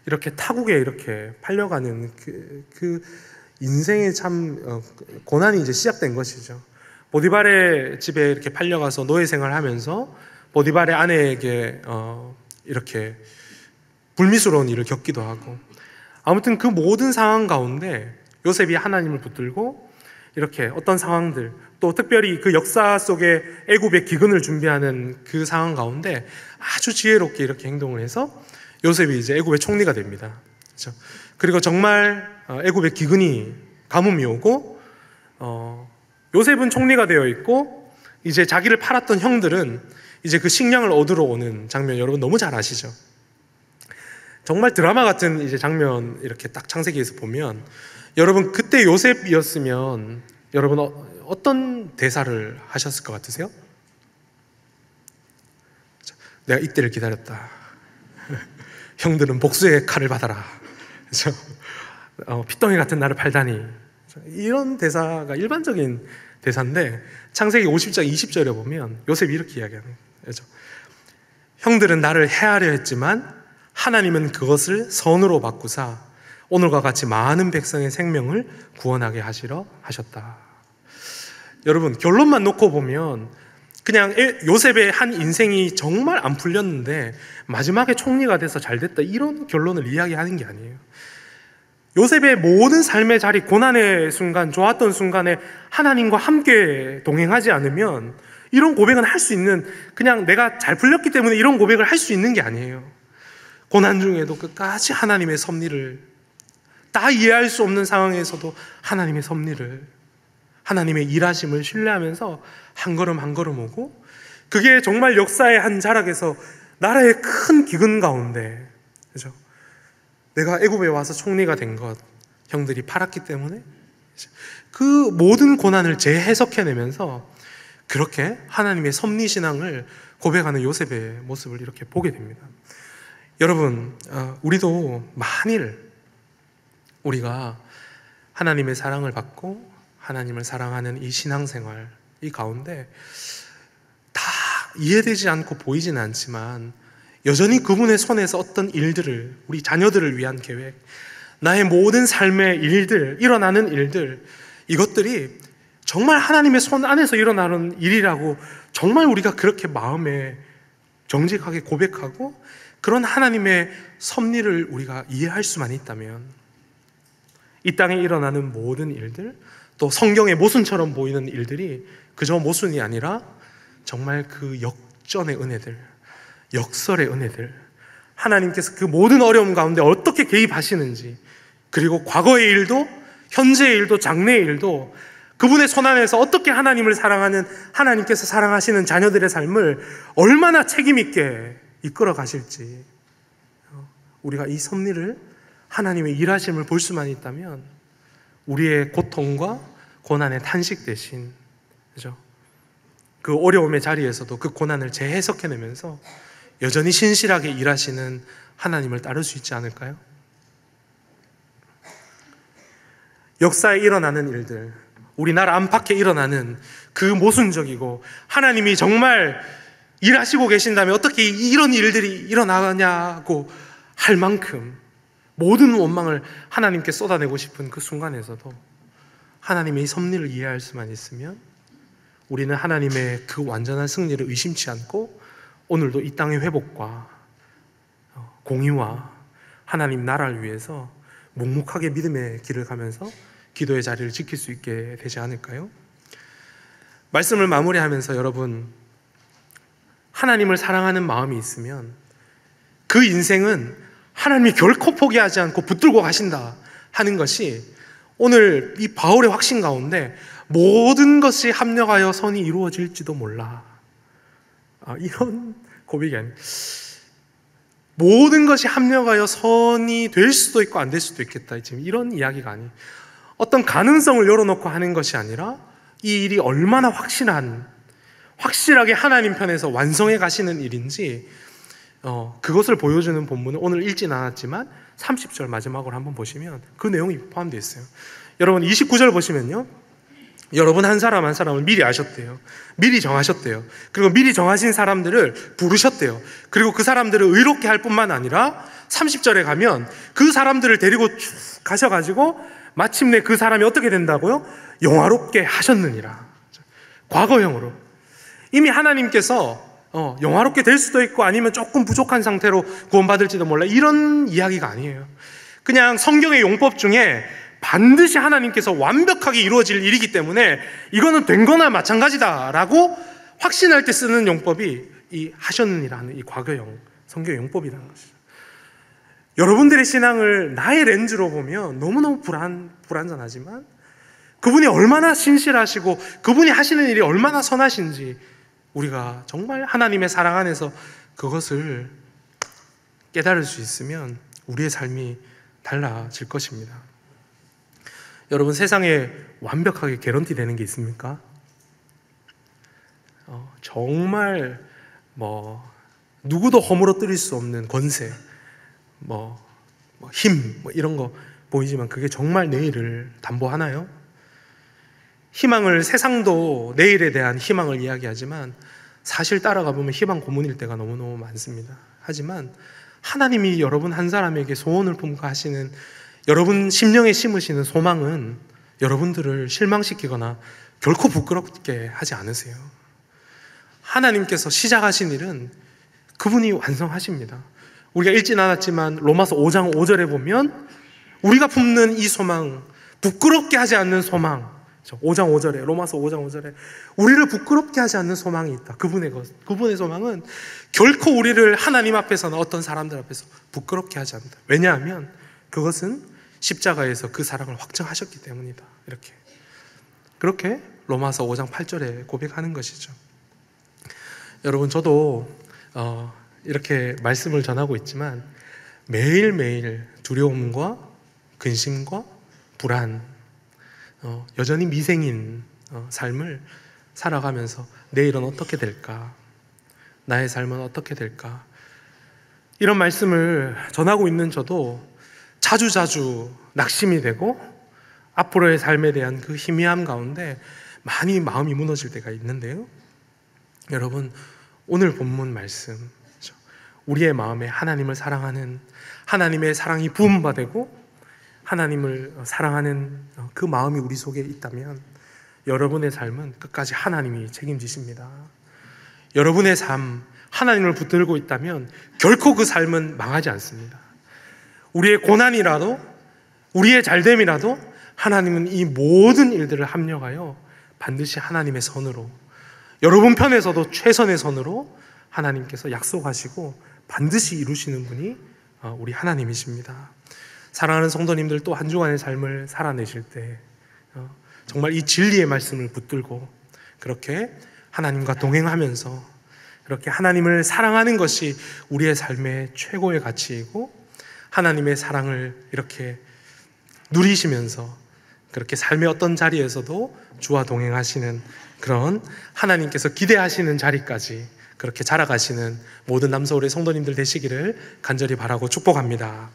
이렇게 타국에 이렇게 팔려가는 그 인생의 참 고난이 이제 시작된 것이죠. 보디발의 집에 이렇게 팔려가서 노예 생활하면서 보디발의 아내에게 이렇게 불미스러운 일을 겪기도 하고, 아무튼 그 모든 상황 가운데 요셉이 하나님을 붙들고 이렇게 어떤 상황들, 또 특별히 그 역사 속에 애굽의 기근을 준비하는 그 상황 가운데 아주 지혜롭게 이렇게 행동을 해서 요셉이 이제 애굽의 총리가 됩니다. 그렇죠? 그리고 정말 애굽의 기근이 가뭄이 오고 요셉은 총리가 되어 있고 이제 자기를 팔았던 형들은 이제 그 식량을 얻으러 오는 장면 여러분 너무 잘 아시죠? 정말 드라마 같은 이제 장면 이렇게 딱 창세기에서 보면, 여러분 그때 요셉이었으면 여러분 어떤 대사를 하셨을 것 같으세요? 내가 이때를 기다렸다. 형들은 복수의 칼을 받아라. 그렇죠? 피덩이 같은 나를 팔다니. 이런 대사가 일반적인 대사인데 창세기 50장 20절에 보면 요셉이 이렇게 이야기하는 거죠. 형들은 나를 해하려 했지만 하나님은 그것을 선으로 바꾸사 오늘과 같이 많은 백성의 생명을 구원하게 하시러 하셨다. 여러분 결론만 놓고 보면 그냥 요셉의 한 인생이 정말 안 풀렸는데 마지막에 총리가 돼서 잘 됐다, 이런 결론을 이야기하는 게 아니에요. 요셉의 모든 삶의 자리, 고난의 순간, 좋았던 순간에 하나님과 함께 동행하지 않으면 이런 고백은 할 수 있는, 그냥 내가 잘 풀렸기 때문에 이런 고백을 할 수 있는 게 아니에요. 고난 중에도 끝까지 하나님의 섭리를, 다 이해할 수 없는 상황에서도 하나님의 섭리를, 하나님의 일하심을 신뢰하면서 한 걸음 한 걸음 오고, 그게 정말 역사의 한 자락에서 나라의 큰 기근 가운데, 그죠? 내가 애굽에 와서 총리가 된 것, 형들이 팔았기 때문에 그 모든 고난을 재해석해내면서 그렇게 하나님의 섭리신앙을 고백하는 요셉의 모습을 이렇게 보게 됩니다. 여러분, 우리도 만일 우리가 하나님의 사랑을 받고 하나님을 사랑하는 이 신앙생활, 이 가운데 다 이해되지 않고 보이지는 않지만 여전히 그분의 손에서 어떤 일들을, 우리 자녀들을 위한 계획, 나의 모든 삶의 일들, 일어나는 일들, 이것들이 정말 하나님의 손 안에서 일어나는 일이라고 정말 우리가 그렇게 마음에 정직하게 고백하고 그런 하나님의 섭리를 우리가 이해할 수만 있다면, 이 땅에 일어나는 모든 일들, 또 성경의 모순처럼 보이는 일들이 그저 모순이 아니라 정말 그 역전의 은혜들, 역설의 은혜들, 하나님께서 그 모든 어려움 가운데 어떻게 개입하시는지, 그리고 과거의 일도 현재의 일도 장래의 일도 그분의 손 안에서 어떻게 하나님을 사랑하는, 하나님께서 사랑하시는 자녀들의 삶을 얼마나 책임있게 이끌어 가실지, 우리가 이 섭리를, 하나님의 일하심을 볼 수만 있다면 우리의 고통과 고난의 탄식 대신, 그죠? 그 어려움의 자리에서도 그 고난을 재해석해내면서 여전히 신실하게 일하시는 하나님을 따를 수 있지 않을까요? 역사에 일어나는 일들, 우리나라 안팎에 일어나는 그 모순적이고 하나님이 정말 일하시고 계신다면 어떻게 이런 일들이 일어나냐고 할 만큼 모든 원망을 하나님께 쏟아내고 싶은 그 순간에서도 하나님의 이 섭리를 이해할 수만 있으면 우리는 하나님의 그 완전한 승리를 의심치 않고 오늘도 이 땅의 회복과 공의와 하나님 나라를 위해서 묵묵하게 믿음의 길을 가면서 기도의 자리를 지킬 수 있게 되지 않을까요? 말씀을 마무리하면서 여러분, 하나님을 사랑하는 마음이 있으면 그 인생은 하나님이 결코 포기하지 않고 붙들고 가신다 하는 것이 오늘 이 바울의 확신 가운데 모든 것이 합력하여 선이 이루어질지도 몰라, 이런 고백이 아니에요. 모든 것이 합력하여 선이 될 수도 있고 안 될 수도 있겠다, 지금 이런 이야기가 아니에요. 어떤 가능성을 열어놓고 하는 것이 아니라 이 일이 얼마나 확실하게 하나님 편에서 완성해 가시는 일인지 그것을 보여주는 본문을 오늘 읽진 않았지만 30절 마지막으로 한번 보시면 그 내용이 포함되어 있어요. 여러분 29절 보시면요, 여러분 한 사람 한 사람을 미리 아셨대요. 미리 정하셨대요. 그리고 미리 정하신 사람들을 부르셨대요. 그리고 그 사람들을 의롭게 할 뿐만 아니라 30절에 가면 그 사람들을 데리고 쭉 가셔가지고 마침내 그 사람이 어떻게 된다고요? 영화롭게 하셨느니라. 과거형으로 이미 하나님께서 영화롭게 될 수도 있고 아니면 조금 부족한 상태로 구원받을지도 몰라, 이런 이야기가 아니에요. 그냥 성경의 용법 중에 반드시 하나님께서 완벽하게 이루어질 일이기 때문에 이거는 된 거나 마찬가지다라고 확신할 때 쓰는 용법이 이 하셨느니라는 이 과거형 성경의 용법이라는 것이죠. 여러분들의 신앙을 나의 렌즈로 보면 너무너무 불완전하지만 그분이 얼마나 신실하시고 그분이 하시는 일이 얼마나 선하신지 우리가 정말 하나님의 사랑 안에서 그것을 깨달을 수 있으면 우리의 삶이 달라질 것입니다. 여러분, 세상에 완벽하게 개런티 되는 게 있습니까? 정말 누구도 허물어뜨릴 수 없는 권세, 힘, 이런 거 보이지만 그게 정말 내일을 담보하나요? 희망을, 세상도 내일에 대한 희망을 이야기하지만 사실 따라가 보면 희망 고문일 때가 너무너무 많습니다. 하지만 하나님이 여러분 한 사람에게 소원을 품고 하시는, 여러분 심령에 심으시는 소망은 여러분들을 실망시키거나 결코 부끄럽게 하지 않으세요. 하나님께서 시작하신 일은 그분이 완성하십니다. 우리가 읽진 않았지만 로마서 5장 5절에 보면 우리가 품는 이 소망, 부끄럽게 하지 않는 소망, 5장 5절에, 로마서 5장 5절에 우리를 부끄럽게 하지 않는 소망이 있다. 그분의 소망은 결코 우리를 하나님 앞에서나 어떤 사람들 앞에서 부끄럽게 하지 않는다. 왜냐하면 그것은 십자가에서 그 사랑을 확정하셨기 때문이다. 그렇게 로마서 5장 8절에 고백하는 것이죠. 여러분, 저도 이렇게 말씀을 전하고 있지만 매일매일 두려움과 근심과 불안, 여전히 미생인 삶을 살아가면서 내일은 어떻게 될까? 나의 삶은 어떻게 될까? 이런 말씀을 전하고 있는 저도 자주자주 낙심이 되고 앞으로의 삶에 대한 그 희미함 가운데 많이 마음이 무너질 때가 있는데요. 여러분, 오늘 본문 말씀, 우리의 마음에 하나님을 사랑하는, 하나님의 사랑이 부음받고 하나님을 사랑하는 그 마음이 우리 속에 있다면 여러분의 삶은 끝까지 하나님이 책임지십니다. 여러분의 삶, 하나님을 붙들고 있다면 결코 그 삶은 망하지 않습니다. 우리의 고난이라도, 우리의 잘됨이라도 하나님은 이 모든 일들을 합력하여 반드시 하나님의 선으로, 여러분 편에서도 최선의 선으로 하나님께서 약속하시고 반드시 이루시는 분이 우리 하나님이십니다. 사랑하는 성도님들, 또 한 주간의 삶을 살아내실 때 정말 이 진리의 말씀을 붙들고 그렇게 하나님과 동행하면서 그렇게 하나님을 사랑하는 것이 우리의 삶의 최고의 가치이고, 하나님의 사랑을 이렇게 누리시면서 그렇게 삶의 어떤 자리에서도 주와 동행하시는 그런 하나님께서 기대하시는 자리까지 그렇게 자라가시는 모든 남서울의 성도님들 되시기를 간절히 바라고 축복합니다.